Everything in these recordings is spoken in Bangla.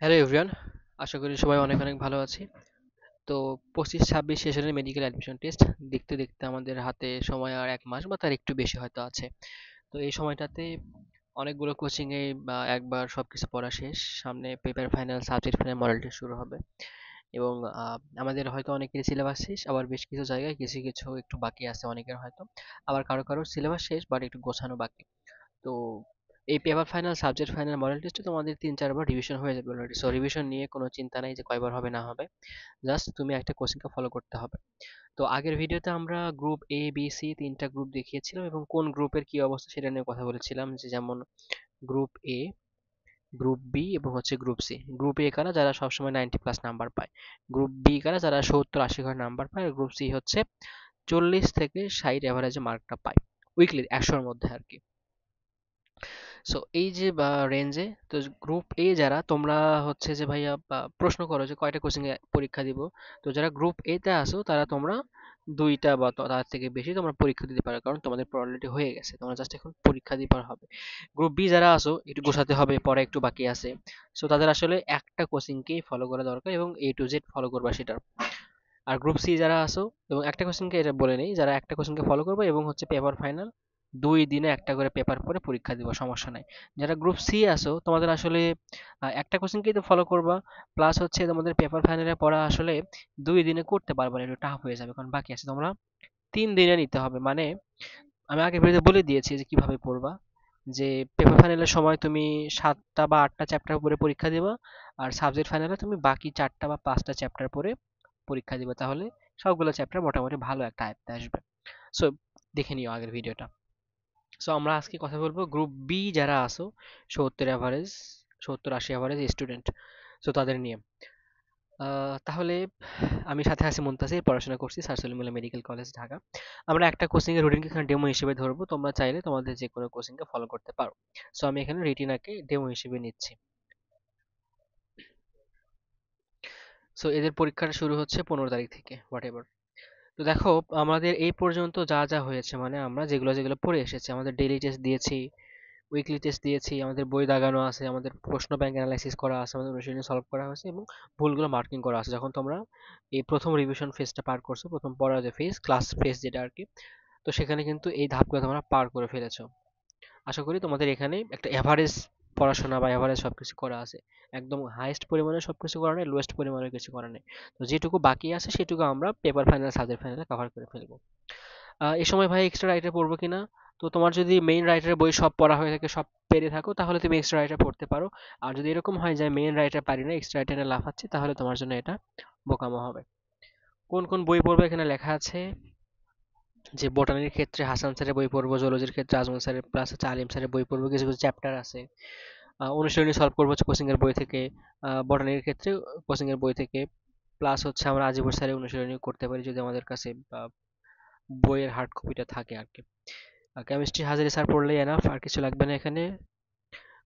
হ্যালো এভরিওয়ান, আশা করি সবাই অনেক অনেক ভালো আছি। তো 25-26 সেশনের মেডিকেল অ্যাডমিশন টেস্ট দেখতে দেখতে আমাদের হাতে সময় আর 1 মাস বা তার একটু বেশি হয়তো আছে। তো এই সময়টাতে অনেকগুলো কোচিংয়ে বা একবার সবকিছু পড়া শেষ। সামনে paper final, subject final, model test শুরু হবে এবং আমাদের হয়তো অনেকের সিলেবাস শেষ, আবার বেশ কিছু জায়গায় কিছু কিছু একটু বাকি আছে অনেকের হয়তো, আবার কারো কারো সিলেবাস শেষ বাট একটু গোছানো বাকি। তো এই paper final, subject final, model টেস্টে তোমাদের 3-4 বার রিভিশন হয়ে যাবে অলরেডি। সো রিভিশন নিয়ে কোনো চিন্তা নাই যে কয়বার হবে না হবে, জাস্ট তুমি একটা কোচিংকে ফলো করতে হবে। তো আগের ভিডিওতে আমরা গ্রুপ এ বি সি তিনটা গ্রুপ দেখিয়েছিলাম এবং কোন গ্রুপের কি অবস্থা সেটা নিয়ে কথা বলেছিলাম, যে যেমন গ্রুপ এ, গ্রুপ বি এবং হচ্ছে গ্রুপ সি। গ্রুপ এ কারা, যারা সবসময় 90+ নাম্বার পায়। গ্রুপ বি কারা, যারা 70-80 করে নাম্বার পায়। আর গ্রুপ সি হচ্ছে 40 থেকে 60 এভারেজে মার্কটা পায় উইকলি 100-র মধ্যে আর কি। সো এই যে রেঞ্জে, তো গ্রুপ এ যারা, তোমরা হচ্ছে যে ভাইয়া প্রশ্ন করো যে কয়টা কোচিং এ পরীক্ষা দিব। তো যারা গ্রুপ এ তে আসো তারা তোমরা দুইটা বা তার থেকে বেশি তোমরা পরীক্ষা দিতে পারো, কারণ তোমাদের অলরেডি হয়ে গেছে, তোমরা জাস্ট এখন পরীক্ষা দিবার হবে। গ্রুপ বি যারা আসো, একটু গোছাতে হবে, পরে একটু বাকি আছে। সো তাদের আসলে একটা কোচিংকেই ফলো করা দরকার এবং A to Z ফলো করবা সেটার। আর গ্রুপ সি যারা আসো, এবং একটা কোশ্চেনকে এটা বলে নেই, যারা একটা কোশ্চেনকে ফলো করবে এবং হচ্ছে পেপার ফাইনাল 2 দিনে একটা করে পেপার পরে পরীক্ষা দিব, সমস্যা নাই। যারা গ্রুপ সি আসো, তোমাদের আসলে একটা কোশ্চেনকেই তো ফলো করবা, প্লাস হচ্ছে তোমাদের পেপার ফাইনালে পড়া আসলে 2 দিনে করতে পারবে না, একটু টাফ হয়ে যাবে, কারণ বাকি আছে, তোমরা 3 দিনে নিতে হবে। মানে আমি আগে ভিডিওতে বলে দিয়েছি যে কিভাবে পড়বা, যে পেপার ফাইনালের সময় তুমি 7টা বা 8টা চ্যাপ্টার পরে পরীক্ষা দিবা, আর সাবজেক্ট ফাইনালে তুমি বাকি 4টা বা 5টা চ্যাপ্টার পরে পরীক্ষা দিবে, তাহলে সবগুলো চ্যাপ্টার মোটামুটি ভালো একটা আয়ত্তে আসবে। সো দেখে নিও আগের ভিডিওটা। সো আমরা আজকে কথা বলবো গ্রুপ বি যারা আসো, 70 এভারেজ, 70-80 এভারেজ স্টুডেন্ট, সো তাদের নিয়ে। তাহলে আমি সাথে আছি মুনতাসির, পড়াশোনা করছি sir Salimullah medical college, Dhaka. আমরা একটা কোচিং এর রুটিনকে এখানে ডেমো হিসেবে ধরবো, তোমরা চাইলে তোমাদের যে কোনো কোচিংকে ফলো করতে পারো। সো আমি এখানে রেটিনাকে ডেমো হিসেবে নিচ্ছি। সো এদের পরীক্ষাটা শুরু হচ্ছে 15 তারিখ থেকে, হোয়াট এভার। তো দেখো, আমাদের এই পর্যন্ত যা যা হয়েছে, মানে আমরা যেগুলো যেগুলো পড়ে এসেছি, আমাদের ডেইলি টেস্ট দিয়েছি, উইকলি টেস্ট দিয়েছি, আমাদের বই দাগানো আছে, আমাদের প্রশ্ন ব্যাংক অ্যানালাইসিস করা আছে, আমাদের অনুশীলনী সলভ করা হয়েছে এবং ভুলগুলো মার্কিং করা আছে। যখন তোমরা এই প্রথম রিভিশন ফেজটা পার করছো, প্রথম পড়ার যে ফেজ, ক্লাস ফেজ যেটা আর কি, তো সেখানে কিন্তু এই ধাপগুলো তোমরা পার করে ফেলেছো। আশা করি তোমাদের এখানে একটা এভারেজ পড়াশোনা বা এভারেজ সবকিছু করা আছে। একদম হাইয়েস্ট পরিমাণে সবকিছু করা নেই, লোয়েস্ট পরিমাণে কিছু করা নেই। তো যেটুকু বাকি আছে সেটুকু আমরা পেপার ফাইনাল, সাবজেক্ট ফাইনালে কভার করে ফেলবো। এই সময় ভাই এক্সট্রা রাইটার পড়বো কিনা? তো তোমার যদি মেইন রাইটারের বই সব পড়া হয়ে থাকে, সব পেরে থাকো, তাহলে তুমি এক্সট্রা রাইটার পড়তে পারো। আর যদি এরকম হয় যে মেইন রাইটার পারি না, এক্সট্রা রাইটারে লাফাচ্ছি, তাহলে তোমার জন্য এটা বোকামো হবে। কোন কোন বই পড়বে এখানে লেখা আছে, যে বোটানির ক্ষেত্রে হাসান স্যারের বই পড়বো, জুলজির ক্ষেত্রে আজমল স্যারের প্লাস হচ্ছে আলিম স্যারের বই পড়বো, কিছু কিছু চ্যাপ্টার আছে। অনুশীলনী সলভ করবো হচ্ছে কোচিং এর বই থেকে, বটানির ক্ষেত্রে কোচিং এর বই থেকে, প্লাস হচ্ছে আমরা আজিবর স্যারের অনুশীলনী করতে পারি যদি আমাদের কাছে বইয়ের হার্ড কপিটা থাকে আর কি। কেমিস্ট্রি হাজারি স্যার পড়লেই এনাফ, আর কিছু লাগবে না এখানে।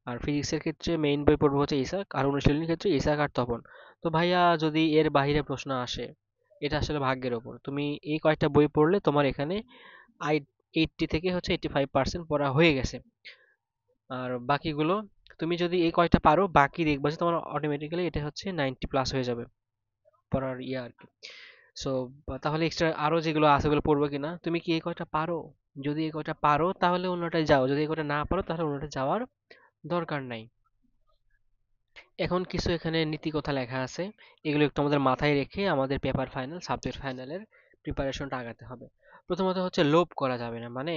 আর ফিজিক্সের ক্ষেত্রে মেইন বই পড়বো হচ্ছে ইসাক, আর অনুশীলনীর ক্ষেত্রে ইসাক আর তপন। তো ভাইয়া যদি এর বাহিরে প্রশ্ন আসে, এটা আসলে ভাগ্যের ওপর। তুমি এই কয়েকটা বই পড়লে তোমার এখানে আই 80 থেকে হচ্ছে 85% পড়া হয়ে গেছে। আর বাকিগুলো তুমি যদি এই কয়টা পারো, বাকি দেখবা যে তোমার অটোমেটিক্যালি এটা হচ্ছে 90+ হয়ে যাবে পড়ার ইয়ে আর কি। সো তাহলে এক্সট্রা আরো যেগুলো আছে ওগুলো পড়বে কিনা, তুমি কি এই কয়টা পারো? যদি এই কয়টা পারো তাহলে অন্যটায় যাও, যদি এই কয়টা না পারো তাহলে অন্যটায় যাওয়ার দরকার নাই। এখন কিছু এখানে নীতি কথা লেখা আছে, এগুলো একটু আমাদের মাথায় রেখে আমাদের পেপার ফাইনাল, সাবজেক্ট ফাইনালের প্রিপারেশনটা আগাতে হবে। প্রথমত হচ্ছে লোভ করা যাবে না, মানে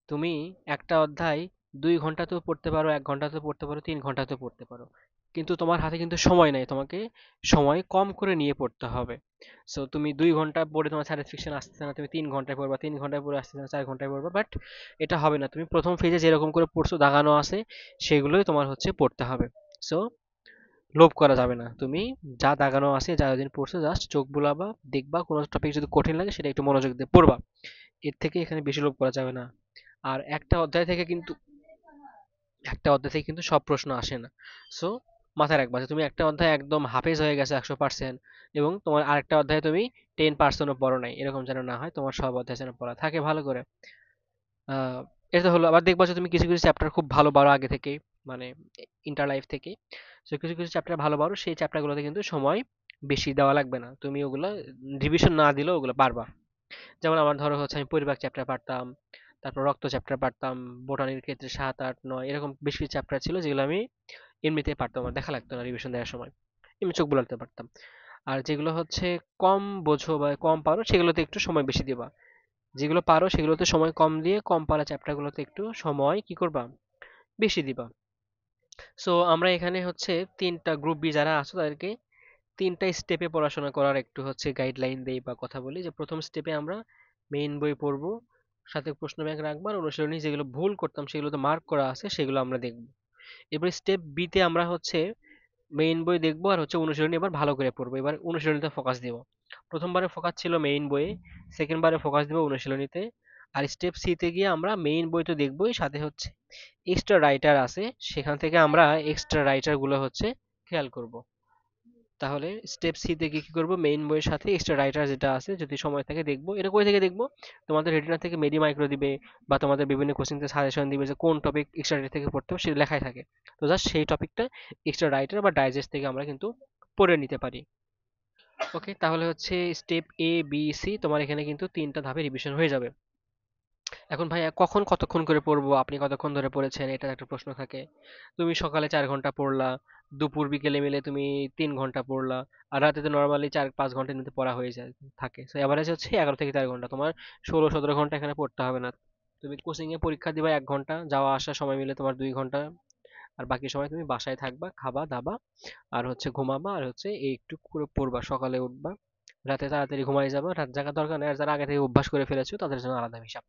তুমি একটা অধ্যায় 2 ঘন্টাতেও পড়তে পারো, 1 ঘন্টাতেও পড়তে পারো, 3 ঘন্টাতেও পড়তে পারো, কিন্তু তোমার হাতে কিন্তু সময় নাই, তোমাকে সময় কম করে নিয়ে পড়তে হবে। সো তুমি 2 ঘন্টা পড়ে তোমার স্যাটিসফ্যাকশন আসছে না, তুমি 3 ঘন্টায় পড়বা, 3 ঘন্টায় পড়ে আসছে না, 4 ঘন্টায় পড়বা, বাট এটা হবে না। তুমি প্রথম ফেজে যেরকম করে পড়ছো, দাগানো আছে, সেগুলোই তোমার হচ্ছে পড়তে হবে। সো লোভ করা যাবে না, তুমি যা দাগানো আছে, যা দিন পড়ছো, জাস্ট চোখ বুলাবা, দেখবা, কোনো টপিক যদি কঠিন লাগে সেটা একটু মনোযোগ দিয়ে পড়বা। এর থেকে এখানে বেশি লোভ করা যাবে না। আর একটা অধ্যায় থেকে কিন্তু সব প্রশ্ন আসে না। সো মাথায় রাখবা যে তুমি একটা অধ্যায় একদম হাফেজ হয়ে গেছে 100%, এবং তোমার আরেকটা অধ্যায়ে তুমি 10%ও পড়ো নাই, এরকম যেন না হয়। তোমার সব অধ্যায় যেন পড়া থাকে ভালো করে। আহ এটা তো হলো। আবার দেখবা যে তুমি কিছু কিছু চ্যাপ্টার খুব ভালো পারো আগে থেকেই, মানে ইন্টার লাইফ থেকে। সো কিছু কিছু চ্যাপ্টার ভালো পারো, সেই চ্যাপ্টারগুলোতে কিন্তু সময় বেশি দেওয়া লাগবে না, তুমি ওগুলো রিভিশন না দিলেও ওগুলো পারবা। যেমন আমার ধরো হচ্ছে আমি পরিপাক চ্যাপ্টার পারতাম, তারপর রক্ত চ্যাপ্টার পারতাম, বোটানির ক্ষেত্রে 7, 8, 9 এরকম বেশ কিছু চ্যাপ্টার ছিল যেগুলো আমি এমনিতেই পারতাম, আমার দেখা লাগতো না রিভিশন দেওয়ার সময়, এমনি চোখ বুলাতে পারতাম। আর যেগুলো হচ্ছে কম বোঝো বা কম পারো সেগুলোতে একটু সময় বেশি দিবা, যেগুলো পারো সেগুলোতে সময় কম দিয়ে কম পারা চ্যাপ্টারগুলোতে একটু সময় কি করবা, বেশি দিবা। সো আমরা এখানে হচ্ছে তিনটা গ্রুপ বি যারা আছো তাদেরকে তিনটা স্টেপে পড়াশোনা করার একটু হচ্ছে গাইডলাইন দেই বা কথা বলি, যে প্রথম স্টেপে আমরা মেইন বই পড়বো, সাথে প্রশ্ন ব্যাংক রাখবো, আর অনুশীলনী যেগুলো ভুল করতাম সেগুলোতে মার্ক করা আছে সেগুলো আমরা দেখবো। এবার স্টেপ বি তে আমরা হচ্ছে মেইন বই দেখবো আর হচ্ছে অনুশীলনী এবার ভালো করে পড়বো, এবার অনুশীলনীতে ফোকাস দিব। প্রথমবারে ফোকাস ছিল মেইন বইয়ে, সেকেন্ড বারে ফোকাস দিব অনুশীলনীতে। আর স্টেপ সি তে গিয়ে আমরা মেইন বই তো দেখবোই, সাথে হচ্ছে এক্সট্রা রাইটার আছে, সেখান থেকে আমরা এক্সট্রা রাইটার গুলো হচ্ছে খেয়াল করব। তাহলে স্টেপ সি তে গিয়ে কি করবো, মেইন বইয়ের সাথে এক্সট্রা রাইটার যেটা আছে যদি সময় থাকে দেখবো। এটা কই থেকে দেখবো, তোমাদের রেটিনা থেকে মেডি মাইক্রো দিবে বা তোমাদের বিভিন্ন কোচিং থেকে সাজেশন দিবে যে কোন টপিক এক্সট্রা রাইটার থেকে পড়তে হবে, সেটা লেখাই থাকে। তো জাস্ট সেই টপিকটা এক্সট্রা রাইটার বা ডাইজেস্ট থেকে আমরা কিন্তু পড়ে নিতে পারি। ওকে, তাহলে হচ্ছে স্টেপ এ বি সি তোমার এখানে কিন্তু তিনটা ধাপে রিভিশন হয়ে যাবে। এখন ভাইয়া কখন কতক্ষণ করে পড়বো, আপনি কতক্ষণ ধরে পড়েছেন, এটা একটা প্রশ্ন থাকে। তুমি সকালে 4 ঘন্টা পড়লা, দুপুর বিকেলে মিলে তুমি 3 ঘন্টা পড়লা, আর রাতে তো নর্মালি 4-5 ঘন্টার মধ্যে পড়া হয়ে যায় থাকে। তো এভারেজ হচ্ছে 11 থেকে 4 ঘন্টা, তোমার 16-17 ঘন্টা এখানে পড়তে হবে না। তুমি কোচিং এ পরীক্ষা দিবা 1 ঘন্টা, যাওয়া আসার সময় মিলে তোমার 2 ঘন্টা, আর বাকি সময় তুমি বাসায় থাকবা, খাবা দাবা, আর হচ্ছে ঘুমাবা, আর হচ্ছে এই একটু করে পড়বা, সকালে উঠবা, রাতে তাড়াতাড়ি ঘুমাই যাবা। রাত জাগার দরকার নেই, আর যারা আগে থেকে অভ্যাস করে ফেলেছো তাদের জন্য আলাদা হিসাব।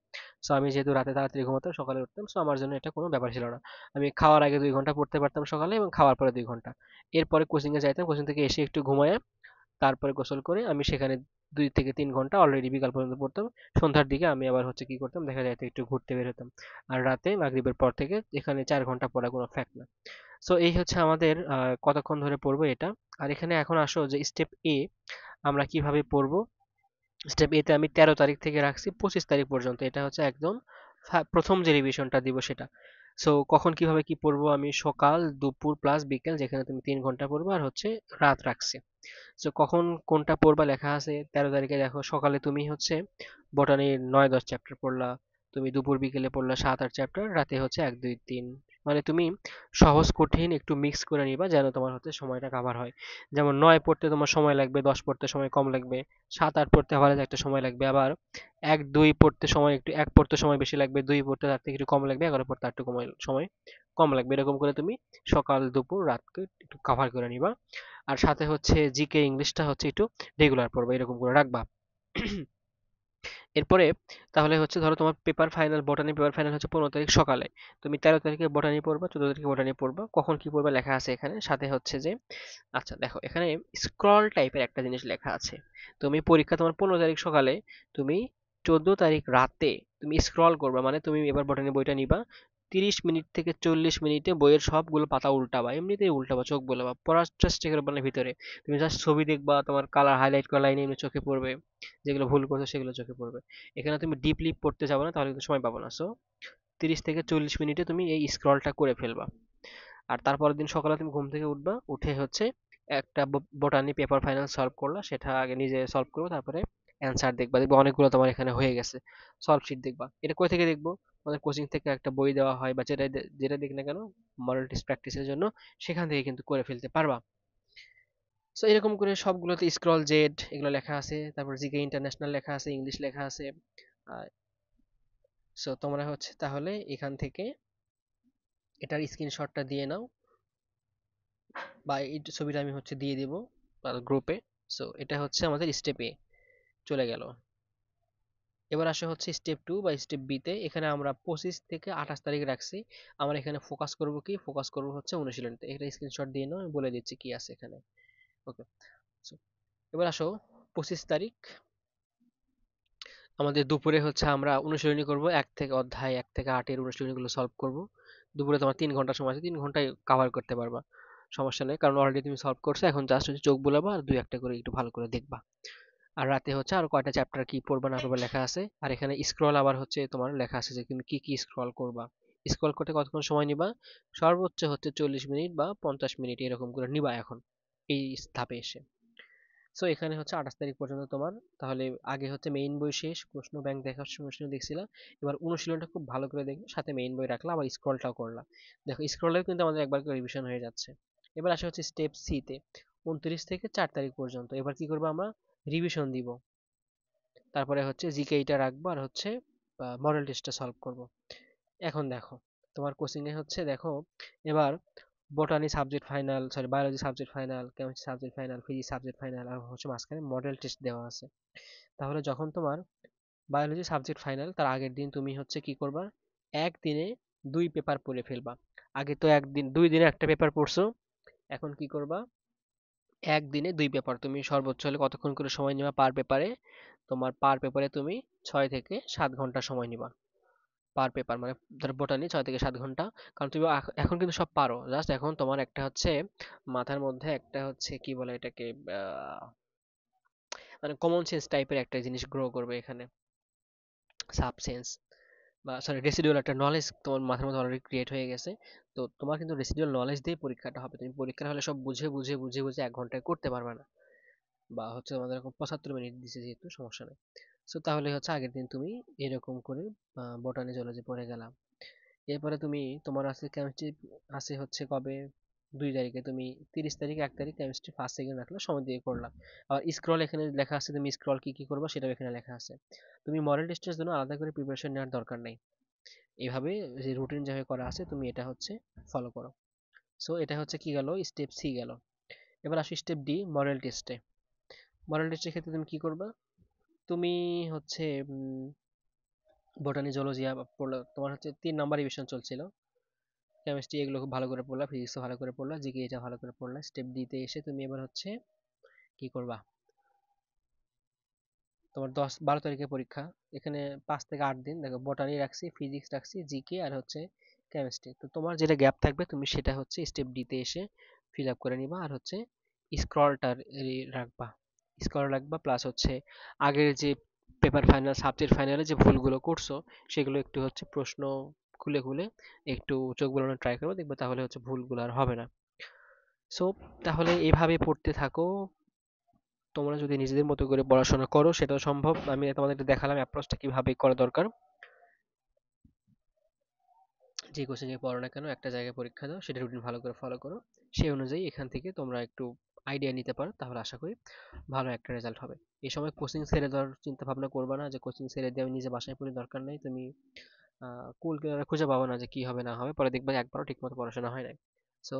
সো আমি যেহেতু রাতে তাড়াতাড়ি ঘুমাতাম, সকালে উঠতাম, সো আমার জন্য এটা কোনো ব্যাপার ছিল না। আমি খাওয়ার আগে 2 ঘন্টা পড়তে পারতাম সকালে, এবং খাওয়ার পরে 2 ঘন্টা। এরপরে কোচিং এ যাইতাম, কোচিং থেকে এসে একটু ঘুমায় তারপরে গোসল করে আমি সেখানে 2 থেকে 3 ঘন্টা অলরেডি বিকাল পর্যন্ত পড়তাম। সন্ধ্যার দিকে আমি আবার হচ্ছে কি করতাম, দেখা যায় একটু ঘুরতে বের হতাম। আর রাতে মাগরিবের পর থেকে এখানে 4 ঘন্টা পড়া কোনো ফ্যাক্ট না। সো এই হচ্ছে আমাদের কতক্ষণ ধরে পড়বো এটা। আর এখানে এখন আসো যে স্টেপ এ আমরা কিভাবে পড়বো। স্টেপ এ তে আমি 13 তারিখ থেকে রাখছি 25 তারিখ পর্যন্ত, এটা হচ্ছে একদম প্রথম যে রিভিশনটা দিব সেটা। সো কখন কিভাবে কি পড়বো, আমি সকাল দুপুর প্লাস বিকেল, যেখানে তুমি 3 ঘন্টা পড়বে, আর হচ্ছে রাত রাখছি। সো কখন কোনটা পড়বা লেখা আছে 13 তারিখে। দেখো সকালে তুমি হচ্ছে বটানির 9-10 চ্যাপ্টার পড়লা, তুমি দুপুর বিকেলে পড়লা 7-8 চ্যাপ্টার, রাতে হচ্ছে 1-2-3, মানে তুমি সহজ কঠিন একটু মিক্স করে নিবা যেন তোমার হচ্ছে সময়টা কাভার হয়। যেমন 9 পড়তে তোমার সময় লাগবে, 10 পড়তে সময় কম লাগবে, 7-8 পড়তে আবার একটা সময় লাগবে, আবার 1-2 পড়তে সময় একটু, 1 পড়তে সময় বেশি লাগবে, 2 পড়তে তার থেকে একটু কম লাগবে, 11 পড়তে আর একটু সময় কম লাগবে, এরকম করে তুমি সকাল দুপুর রাতকে একটু কাভার করে নিবা। আর সাথে হচ্ছে জিকে ইংলিশটা হচ্ছে একটু রেগুলার পড়বা, এরকম করে রাখবা। এরপরে তাহলে হচ্ছে ধরো তোমার পেপার ফাইনাল, বটানি পেপার ফাইনাল হচ্ছে 15 তারিখ সকালে, তুমি 13 তারিখে বটানি পড়বা, 14 তারিখে বটানি পড়বা, কখন কি পড়বা লেখা আছে এখানে। সাথে হচ্ছে যে আচ্ছা দেখো এখানে স্ক্রল টাইপের একটা জিনিস লেখা আছে। তুমি পরীক্ষা তোমার 15 তারিখ সকালে, তুমি 14 তারিখ রাতে তুমি স্ক্রল করবা, মানে তুমি এবার বটানি বইটা নিবা, 30 মিনিট থেকে 40 মিনিটে বইয়ের সবগুলো পাতা উল্টাবা, এমনিতেই উল্টাবা, চোখ বোলাবা, পড়ার চেষ্টা করবা না ভিতরে। তুমি জাস্ট ছবি দেখবা, তোমার কালার হাইলাইট করা লাইনে এমনি চোখে পড়বে, যেগুলো ভুল করছো সেগুলো চোখে পড়বে। এখানে তুমি ডিপলি পড়তে যাবে না, তাহলে কিন্তু সময় পাবো না। সো 30 থেকে 40 মিনিটে তুমি এই স্ক্রলটা করে ফেলবা। আর তারপরের দিন সকালে তুমি ঘুম থেকে উঠবা, উঠে হচ্ছে একটা বোটানি পেপার ফাইনাল সলভ করলা, সেটা আগে নিজে সলভ করবো, তারপরে অ্যান্সার দেখবা, দেখবা অনেকগুলো তোমার এখানে হয়ে গেছে। সলভ শিট দেখবা, এটা কই থেকে দেখবো, আমাদের কোচিং থেকে একটা বই দেওয়া হয়, বা যেটা যেটা দেখ না কেন মডেল টেস্ট প্র্যাকটিসের জন্য, সেখান থেকে কিন্তু করে ফেলতে পারবা। সো এরকম করে সবগুলোতে স্ক্রল জেড এগুলো লেখা আছে, তারপর জিকে ইন্টারন্যাশনাল লেখা আছে, ইংলিশ লেখা আছে। সো তোমরা হচ্ছে তাহলে এখান থেকে এটার স্ক্রিনশটটা দিয়ে নাও, বা এই ছবিটা আমি হচ্ছে দিয়ে দিব গ্রুপে। সো এটা হচ্ছে আমাদের স্টেপ এ চলে গেল। এবার আসা হচ্ছে স্টেপ 2 বা স্টেপ বি তে, এখানে আমরা 25 থেকে 28 তারিখ রাখছি। আমরা এখানে ফোকাস করব কি, ফোকাস করব হচ্ছে অনুশীলনীতে। এটা স্ক্রিনশট দিয়ে নাও, আমি বলে দিচ্ছি কি আছে এখানে। ওকে, সো এবার আসো 25 তারিখ আমাদের দুপুরে হচ্ছে আমরা অনুশীলনী করব, 1 থেকে 8 এর অনুশীলনীগুলো সলভ করব। দুপুরে তোমার 3 ঘন্টা সময় আছে, 3 ঘন্টায় কাভার করতে পারবা, সমস্যা নেই, কারণ অলরেডি তুমি সলভ করছো। এখন জাস্ট হচ্ছে চোখ বুলাবা আর 2-1টা করে একটু ভালো করে দেখবা। আর রাতে হচ্ছে আর কয়টা চ্যাপ্টার কি পড়বা না পড়বা লেখা আছে, আর এখানে স্ক্রল আবার হচ্ছে তোমার লেখা আছে যে তুমি কি কি স্ক্রল করবা। স্ক্রল করতে কতক্ষণ সময় নিবা? সর্বোচ্চ হচ্ছে 40 মিনিট বা 50 মিনিট এরকম করে নিবা এখন এই ধাপে এসে। সো এখানে হচ্ছে 28 তারিখ পর্যন্ত তোমার। তাহলে আগে হচ্ছে মেইন বই শেষ, প্রশ্ন ব্যাংক দেখার সময় দেখছিলা, এবার অনুশীলনটা খুব ভালো করে দেখবে, সাথে মেইন বই রাখলা, আবার স্ক্রলটাও করলা। দেখো স্ক্রলেও কিন্তু আমাদের একবার করে রিভিশন হয়ে যাচ্ছে। এবার আসা হচ্ছে স্টেপ সি তে, 29 থেকে 4 তারিখ পর্যন্ত। এবার কি করবো আমরা? রিভিশন দিব। তারপরে হচ্ছে জিকে এইটা রাখবো, আর হচ্ছে মডেল টেস্টটা সলভ করব। এখন দেখো তোমার কোচিং এ হচ্ছে দেখো এবার botany subject final, sorry biology subject final, chemistry subject final, physics subject final, আর হচ্ছে মাঝখানে মডেল টেস্ট দেওয়া আছে। তাহলে যখন তোমার বায়োলজি সাবজেক্ট ফাইনাল, তার আগের দিন তুমি হচ্ছে কি করবা? একদিনে 2 পেপার পড়ে ফেলবা। আগে তো একদিন 2 দিনে একটা পেপার পড়ছো, এখন কি করবা? একদিনে 2 পেপার। তুমি সর্বোচ্চ হলে কতক্ষণ করে সময় নিবা পার পেপারে? তোমার পার পেপারে তুমি 6 থেকে 7 ঘন্টা সময় নিবা পার পেপার, মানে ধরো বোটানি 6 থেকে 7 ঘন্টা। কারণ তুমি এখন কিন্তু সব পারো, জাস্ট এখন তোমার একটা হচ্ছে মাথার মধ্যে একটা হচ্ছে কি বলে এটাকে, মানে কমন সেন্স টাইপের একটা জিনিস গ্রো করবে এখানে, সাবসেন্স বা সরি রেসিডুয়াল একটা নলেজ তোমার মাথার মধ্যে অলরেডি ক্রিয়েট হয়ে গেছে। তো তোমার কিন্তু রেসিডুয়াল নলেজ দিয়ে পরীক্ষাটা হবে। তুমি পরীক্ষা হলে সব বুঝে বুঝে বুঝে বুঝে 1 ঘন্টায় করতে পারবে না, বা হচ্ছে আমাদের এরকম 75 মিনিট দিছে যেহেতু সমস্যা নেই। সো তাহলে হচ্ছে আগের দিন তুমি এরকম করে বোটানি জলজি পড়ে গেলাম। এরপরে তুমি তোমার আছে কেমিস্ট্রি, আছে হচ্ছে কবে? 2 তারিখে। তুমি 30 তারিখ 1 তারিখ কেমিস্ট্রি ফার্স্ট সেকেন্ড রাখলে, সময় দিয়ে করলা। আবার স্ক্রল এখানে লেখা আছে, তুমি স্ক্রল কি কি করবা সেটাও এখানে লেখা আছে। তুমি মডেল টেস্টের জন্য আলাদা করে প্রিপারেশন নেওয়ার দরকার নেই। এভাবে যে রুটিন যেভাবে করা আছে তুমি এটা হচ্ছে ফলো করো। সো এটা হচ্ছে কি গেল, স্টেপ সি গেল। এবার আসি স্টেপ ডি, মডেল টেস্টে। মডেল টেস্টের ক্ষেত্রে তুমি কি করবা? তুমি হচ্ছে বোটানি জুলজিয়া পড়লো, তোমার হচ্ছে 3 নাম্বার রিভিশন চলছিল। কেমিস্ট্রি এগুলো খুব ভালো করে পড়লা, ফিজিক্সও ভালো করে পড়লা, জিকে এটা ভালো করে পড়লা। স্টেপ ডি তে এসে তুমি এবার হচ্ছে কি করবা? তোমার 10-12 তারিখে পরীক্ষা। এখানে 5 থেকে 8 দিন। দেখো বোটানি রাখছি, ফিজিক্স রাখছি, জিকে আর হচ্ছে কেমিস্ট্রি। তো তোমার যেটা গ্যাপ থাকবে তুমি সেটা হচ্ছে স্টেপ ডি তে এসে ফিল আপ করে নিবা, আর হচ্ছে স্ক্রলটা রাখবা। স্ক্রল রাখবা, প্লাস হচ্ছে আগের যে পেপার ফাইনাল সাবজেক্ট ফাইনালে যে ভুলগুলো করছো সেগুলো একটু হচ্ছে প্রশ্ন খুলে খুলে একটু চোখ বুলানোর ট্রাই করবো, দেখবে তাহলে হচ্ছে ভুলগুলো আর হবে না। সো তাহলে এভাবে পড়তে থাকো। তোমরা যদি নিজেদের মতো করে পড়াশোনা করো সেটাও সম্ভব। আমি তোমাদের দেখালাম অ্যাপ্রোচটা কিভাবে করা দরকার। যে কোচিং এ পড়ো না কেন একটা জায়গায় পরীক্ষা দাও, সেটা রুটিন ভালো করে ফলো করো। সেই অনুযায়ী এখান থেকে তোমরা একটু আইডিয়া নিতে পারো, তাহলে আশা করি ভালো একটা রেজাল্ট হবে। এই সময় কোচিং ছেড়ে দেওয়ার চিন্তা ভাবনা করবা না, যে কোচিং ছেড়ে দিয়ে আমি নিজে বাসায় পড়ি, দরকার নেই। তুমি কুল কিনারা খুঁজে পাবো না যে কি হবে না হবে, পরে দেখবে একবারও ঠিকমতো পড়াশোনা হয় নাই। সো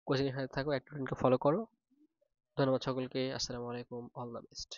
কোচিং এর সাথে থাকো, একটা রুটিনকে ফলো করো। ধন্যবাদ সকলকে। আসসালামু আলাইকুম। All the best.